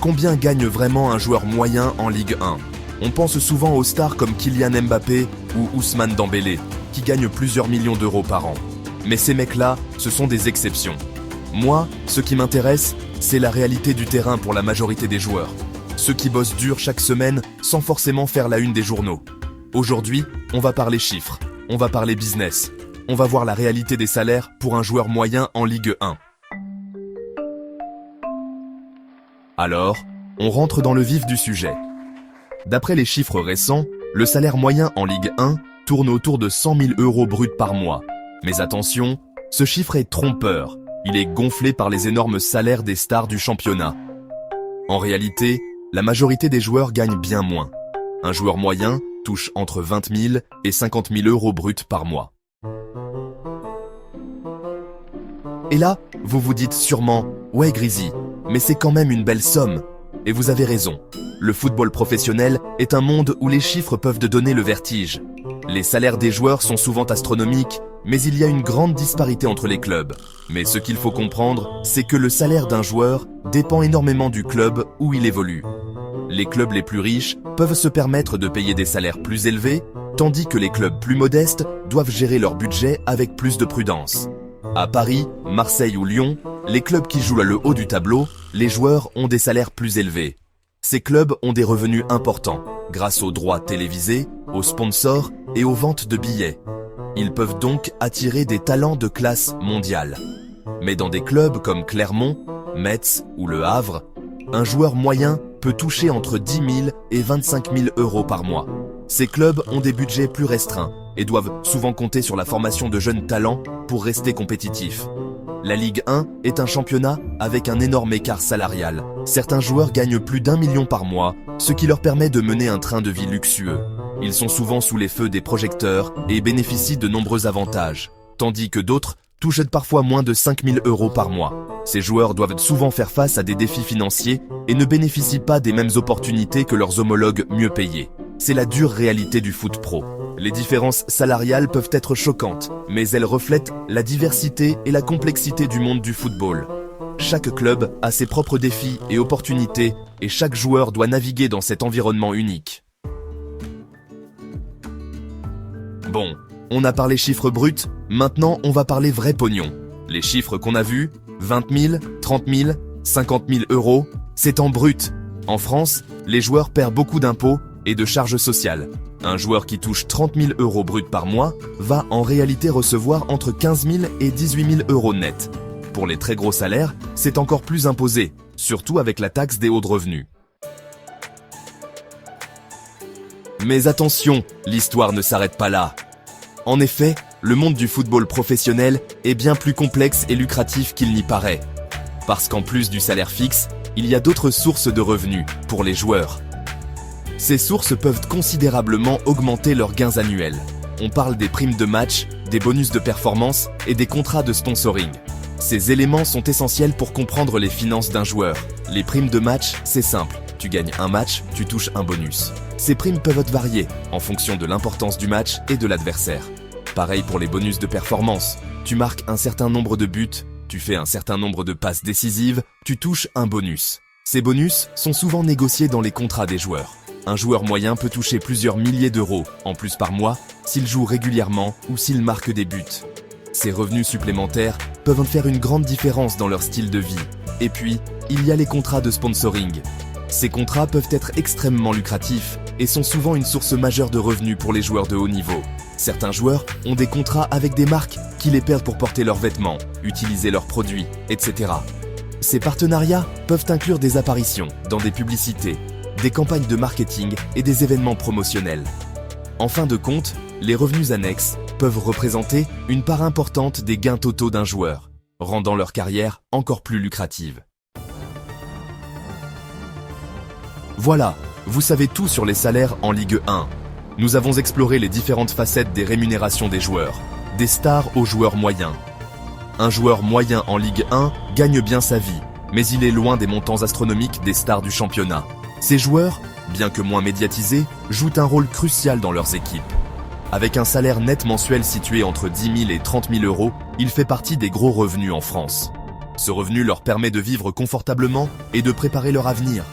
Combien gagne vraiment un joueur moyen en Ligue 1? On pense souvent aux stars comme Kylian Mbappé ou Ousmane Dembélé, qui gagnent plusieurs millions d'euros par an. Mais ces mecs-là, ce sont des exceptions. Moi, ce qui m'intéresse, c'est la réalité du terrain pour la majorité des joueurs. Ceux qui bossent dur chaque semaine sans forcément faire la une des journaux. Aujourd'hui, on va parler chiffres, on va parler business, on va voir la réalité des salaires pour un joueur moyen en Ligue 1. Alors, on rentre dans le vif du sujet. D'après les chiffres récents, le salaire moyen en Ligue 1 tourne autour de 100 000 € bruts par mois. Mais attention, ce chiffre est trompeur. Il est gonflé par les énormes salaires des stars du championnat. En réalité, la majorité des joueurs gagnent bien moins. Un joueur moyen touche entre 20 000 et 50 000 € bruts par mois. Et là, vous vous dites sûrement « Ouais Grizy, mais c'est quand même une belle somme ». Et vous avez raison. Le football professionnel est un monde où les chiffres peuvent te donner le vertige. Les salaires des joueurs sont souvent astronomiques, mais il y a une grande disparité entre les clubs. Mais ce qu'il faut comprendre, c'est que le salaire d'un joueur dépend énormément du club où il évolue. Les clubs les plus riches peuvent se permettre de payer des salaires plus élevés, tandis que les clubs plus modestes doivent gérer leur budget avec plus de prudence. À Paris, Marseille ou Lyon, les clubs qui jouent à le haut du tableau, les joueurs ont des salaires plus élevés. Ces clubs ont des revenus importants, grâce aux droits télévisés, aux sponsors et aux ventes de billets. Ils peuvent donc attirer des talents de classe mondiale. Mais dans des clubs comme Clermont, Metz ou Le Havre, un joueur moyen peut toucher entre 10 000 et 25 000 € par mois. Ces clubs ont des budgets plus restreints et doivent souvent compter sur la formation de jeunes talents pour rester compétitifs. La Ligue 1 est un championnat avec un énorme écart salarial. Certains joueurs gagnent plus d'1 million par mois, ce qui leur permet de mener un train de vie luxueux. Ils sont souvent sous les feux des projecteurs et bénéficient de nombreux avantages, tandis que d'autres touchent parfois moins de 5 000 € par mois. Ces joueurs doivent souvent faire face à des défis financiers et ne bénéficient pas des mêmes opportunités que leurs homologues mieux payés. C'est la dure réalité du foot pro. Les différences salariales peuvent être choquantes, mais elles reflètent la diversité et la complexité du monde du football. Chaque club a ses propres défis et opportunités, et chaque joueur doit naviguer dans cet environnement unique. Bon, on a parlé chiffres bruts, maintenant on va parler vrai pognon. Les chiffres qu'on a vus, 20 000, 30 000, 50 000 €, c'est en brut. En France, les joueurs perdent beaucoup d'impôts et de charges sociales. Un joueur qui touche 30 000 € bruts par mois va en réalité recevoir entre 15 000 et 18 000 € net. Pour les très gros salaires, c'est encore plus imposé, surtout avec la taxe des hauts revenus. Mais attention, l'histoire ne s'arrête pas là. En effet, le monde du football professionnel est bien plus complexe et lucratif qu'il n'y paraît. Parce qu'en plus du salaire fixe, il y a d'autres sources de revenus pour les joueurs. Ces sources peuvent considérablement augmenter leurs gains annuels. On parle des primes de match, des bonus de performance et des contrats de sponsoring. Ces éléments sont essentiels pour comprendre les finances d'un joueur. Les primes de match, c'est simple. Tu gagnes un match, tu touches un bonus. Ces primes peuvent varier en fonction de l'importance du match et de l'adversaire. Pareil pour les bonus de performance. Tu marques un certain nombre de buts, tu fais un certain nombre de passes décisives, tu touches un bonus. Ces bonus sont souvent négociés dans les contrats des joueurs. Un joueur moyen peut toucher plusieurs milliers d'euros en plus par mois s'il joue régulièrement ou s'il marque des buts. Ces revenus supplémentaires peuvent faire une grande différence dans leur style de vie. Et puis, il y a les contrats de sponsoring. Ces contrats peuvent être extrêmement lucratifs et sont souvent une source majeure de revenus pour les joueurs de haut niveau. Certains joueurs ont des contrats avec des marques qui les perdent pour porter leurs vêtements, utiliser leurs produits, etc. Ces partenariats peuvent inclure des apparitions dans des publicités, des campagnes de marketing et des événements promotionnels. En fin de compte, les revenus annexes peuvent représenter une part importante des gains totaux d'un joueur, rendant leur carrière encore plus lucrative. Voilà, vous savez tout sur les salaires en Ligue 1. Nous avons exploré les différentes facettes des rémunérations des joueurs, des stars aux joueurs moyens. Un joueur moyen en Ligue 1 gagne bien sa vie, mais il est loin des montants astronomiques des stars du championnat. Ces joueurs, bien que moins médiatisés, jouent un rôle crucial dans leurs équipes. Avec un salaire net mensuel situé entre 10 000 et 30 000 €, il fait partie des gros revenus en France. Ce revenu leur permet de vivre confortablement et de préparer leur avenir.